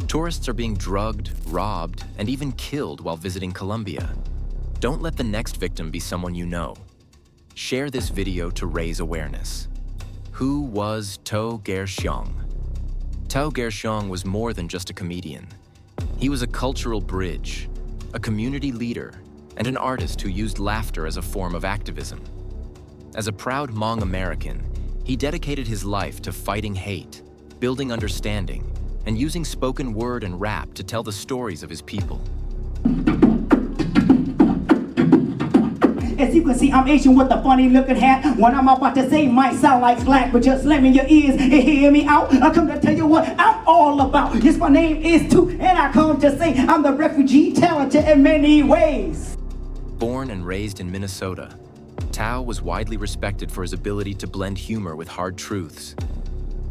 Tourists are being drugged, robbed, and even killed while visiting Colombia. Don't let the next victim be someone you know. Share this video to raise awareness. Who was Tou Ger Xiong? Tou Ger Xiong was more than just a comedian. He was a cultural bridge, a community leader, and an artist who used laughter as a form of activism. As a proud Hmong-American, he dedicated his life to fighting hate, building understanding, and using spoken word and rap to tell the stories of his people. As you can see, I'm Asian with a funny looking hat. What I'm about to say might sound like slack, but just let me your ears and hear me out. I come to tell you what I'm all about. Yes, my name is Tou, and I come to say I'm the refugee, talented in many ways. Born and raised in Minnesota, Tou was widely respected for his ability to blend humor with hard truths.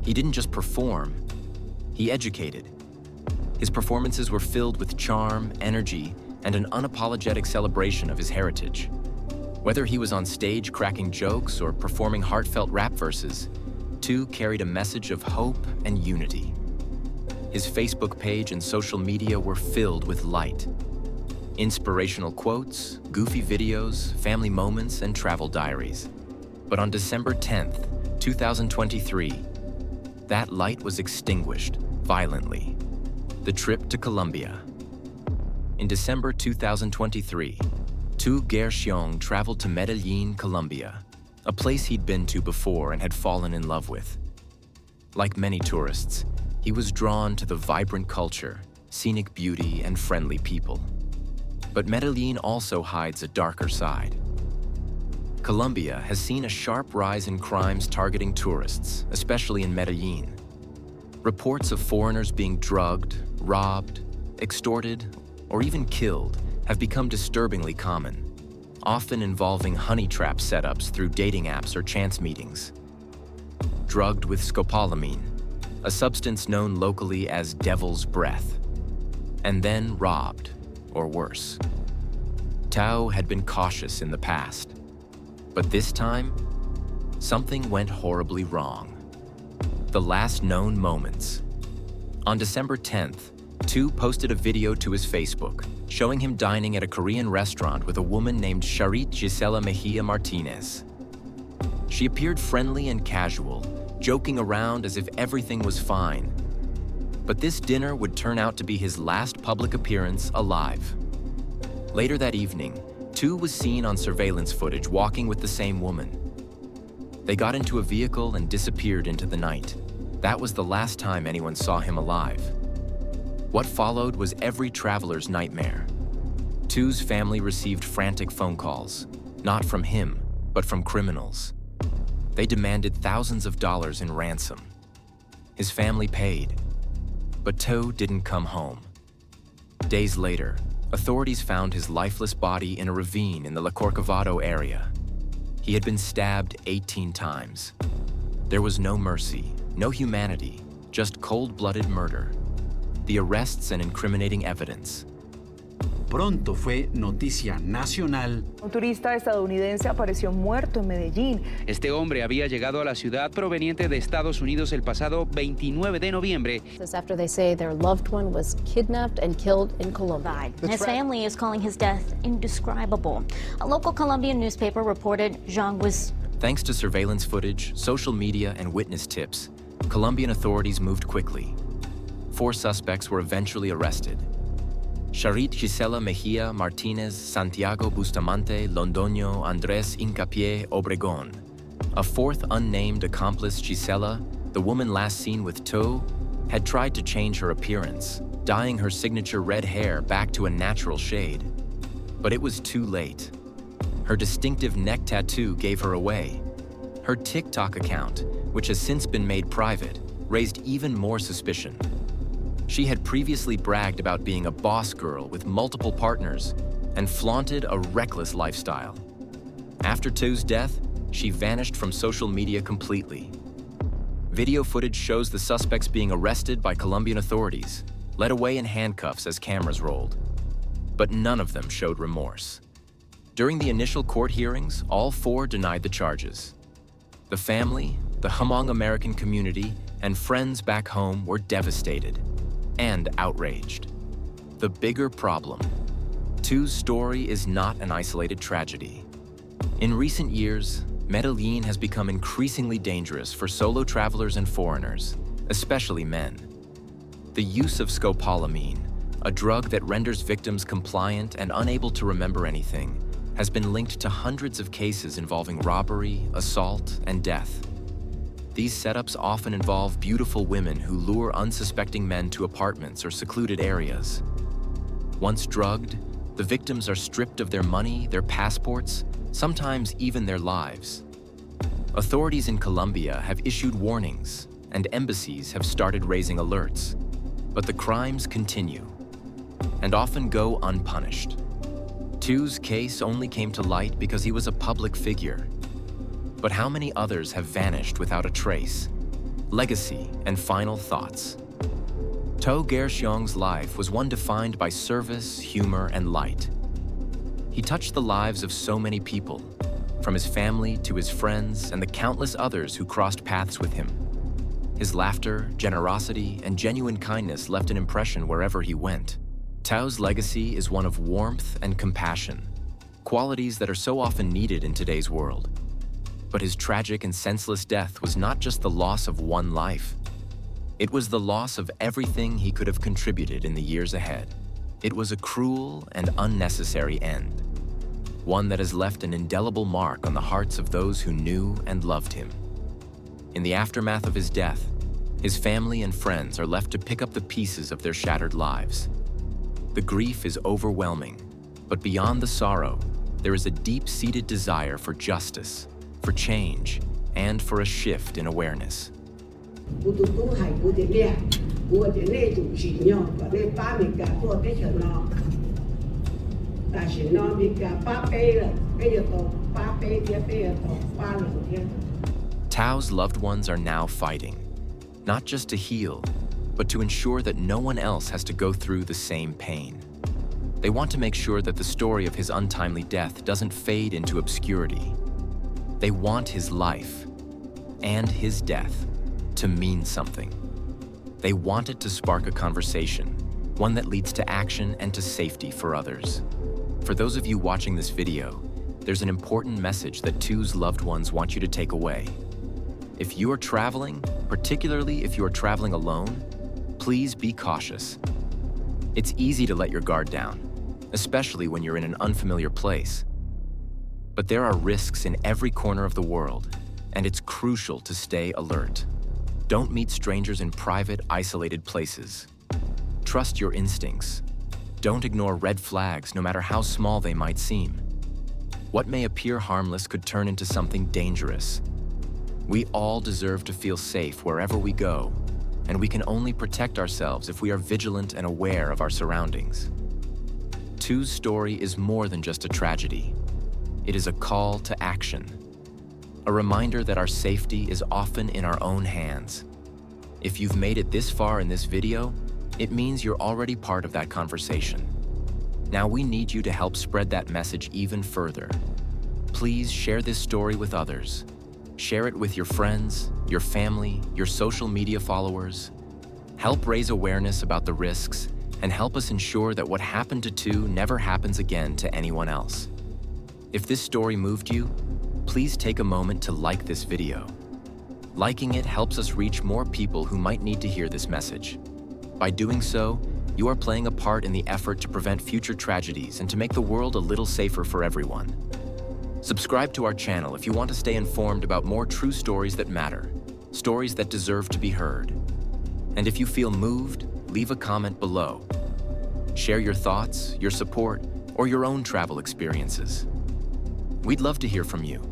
He didn't just perform, he educated. His performances were filled with charm, energy, and an unapologetic celebration of his heritage. Whether he was on stage cracking jokes or performing heartfelt rap verses, Tou carried a message of hope and unity. His Facebook page and social media were filled with light. Inspirational quotes, goofy videos, family moments, and travel diaries. But on December 10th, 2023, that light was extinguished violently. The trip to Colombia. In December 2023, Tou Ger Xiong traveled to Medellin, Colombia, a place he'd been to before and had fallen in love with. Like many tourists, he was drawn to the vibrant culture, scenic beauty, and friendly people. But Medellin also hides a darker side. Colombia has seen a sharp rise in crimes targeting tourists, especially in Medellin. Reports of foreigners being drugged, robbed, extorted, or even killed have become disturbingly common, often involving honey trap setups through dating apps or chance meetings. Drugged with scopolamine, a substance known locally as devil's breath, and then robbed, or worse. Tou had been cautious in the past, but this time, something went horribly wrong. The last known moments. On December 10th, Tou posted a video to his Facebook showing him dining at a Korean restaurant with a woman named Charit Gisela Mejia Martinez. She appeared friendly and casual, joking around as if everything was fine. But this dinner would turn out to be his last public appearance alive. Later that evening, Tou was seen on surveillance footage walking with the same woman. They got into a vehicle and disappeared into the night. That was the last time anyone saw him alive. What followed was every traveler's nightmare. Tou's family received frantic phone calls, not from him, but from criminals. They demanded thousands of dollars in ransom. His family paid, but Tou didn't come home. Days later, authorities found his lifeless body in a ravine in the La Corcovado area. He had been stabbed 18 times. There was no mercy, no humanity, just cold-blooded murder. The arrests and incriminating evidence. Pronto fue noticia nacional. Un turista estadounidense apareció muerto en Medellín. Este hombre había llegado a la ciudad proveniente de Estados Unidos el pasado 29 de noviembre. This after they say their loved one was kidnapped and killed in Colombia. His family is calling his death indescribable. A local Colombian newspaper reported Xiong was... Thanks to surveillance footage, social media, and witness tips, Colombian authorities moved quickly. 4 suspects were eventually arrested. Charit Gisela Mejia Martinez Santiago Bustamante Londoño Andrés Hincapié Obregón. A 4th unnamed accomplice, Gisela, the woman last seen with Tou, had tried to change her appearance, dyeing her signature red hair back to a natural shade. But it was too late. Her distinctive neck tattoo gave her away. Her TikTok account, which has since been made private, raised even more suspicion. She had previously bragged about being a boss girl with multiple partners and flaunted a reckless lifestyle. After Tou's death, she vanished from social media completely. Video footage shows the suspects being arrested by Colombian authorities, led away in handcuffs as cameras rolled. But none of them showed remorse. During the initial court hearings, all 4 denied the charges. The family, the Hmong-American community, and friends back home were devastated. and outraged. The bigger problem: Tou's story is not an isolated tragedy. In recent years, Medellin has become increasingly dangerous for solo travelers and foreigners, especially men. The use of scopolamine, a drug that renders victims compliant and unable to remember anything, has been linked to hundreds of cases involving robbery, assault, and death. These setups often involve beautiful women who lure unsuspecting men to apartments or secluded areas. Once drugged, the victims are stripped of their money, their passports, sometimes even their lives. Authorities in Colombia have issued warnings, and embassies have started raising alerts. But the crimes continue, and often go unpunished. Tou's case only came to light because he was a public figure. But how many others have vanished without a trace? Legacy and final thoughts. Tou Ger Xiong's life was one defined by service, humor, and light. He touched the lives of so many people, from his family to his friends and the countless others who crossed paths with him. His laughter, generosity, and genuine kindness left an impression wherever he went. Tou's legacy is one of warmth and compassion, qualities that are so often needed in today's world. But his tragic and senseless death was not just the loss of one life. It was the loss of everything he could have contributed in the years ahead. It was a cruel and unnecessary end, one that has left an indelible mark on the hearts of those who knew and loved him. In the aftermath of his death, his family and friends are left to pick up the pieces of their shattered lives. The grief is overwhelming, but beyond the sorrow, there is a deep-seated desire for justice, for change, and for a shift in awareness. Tou's loved ones are now fighting, not just to heal, but to ensure that no one else has to go through the same pain. They want to make sure that the story of his untimely death doesn't fade into obscurity. They want his life and his death to mean something. They want it to spark a conversation, one that leads to action and to safety for others. For those of you watching this video, there's an important message that Tou's loved ones want you to take away. If you are traveling, particularly if you are traveling alone, please be cautious. It's easy to let your guard down, especially when you're in an unfamiliar place. But there are risks in every corner of the world, and it's crucial to stay alert. Don't meet strangers in private, isolated places. Trust your instincts. Don't ignore red flags, no matter how small they might seem. What may appear harmless could turn into something dangerous. We all deserve to feel safe wherever we go, and we can only protect ourselves if we are vigilant and aware of our surroundings. Tou's story is more than just a tragedy. It is a call to action, a reminder that our safety is often in our own hands. If you've made it this far in this video, it means you're already part of that conversation. Now we need you to help spread that message even further. Please share this story with others. Share it with your friends, your family, your social media followers. Help raise awareness about the risks and help us ensure that what happened to Tou never happens again to anyone else. If this story moved you, please take a moment to like this video. Liking it helps us reach more people who might need to hear this message. By doing so, you are playing a part in the effort to prevent future tragedies and to make the world a little safer for everyone. Subscribe to our channel if you want to stay informed about more true stories that matter, stories that deserve to be heard. And if you feel moved, leave a comment below. Share your thoughts, your support, or your own travel experiences. We'd love to hear from you.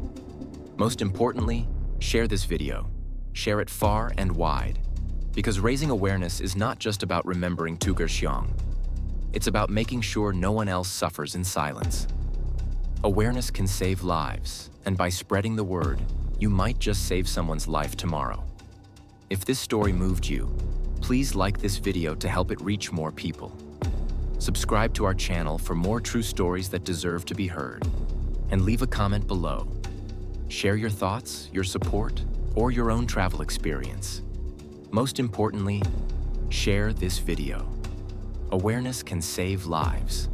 Most importantly, share this video. Share it far and wide. Because raising awareness is not just about remembering Tou Ger Xiong. It's about making sure no one else suffers in silence. Awareness can save lives, and by spreading the word, you might just save someone's life tomorrow. If this story moved you, please like this video to help it reach more people. Subscribe to our channel for more true stories that deserve to be heard. And leave a comment below. Share your thoughts, your support, or your own travel experience. Most importantly, share this video. Awareness can save lives.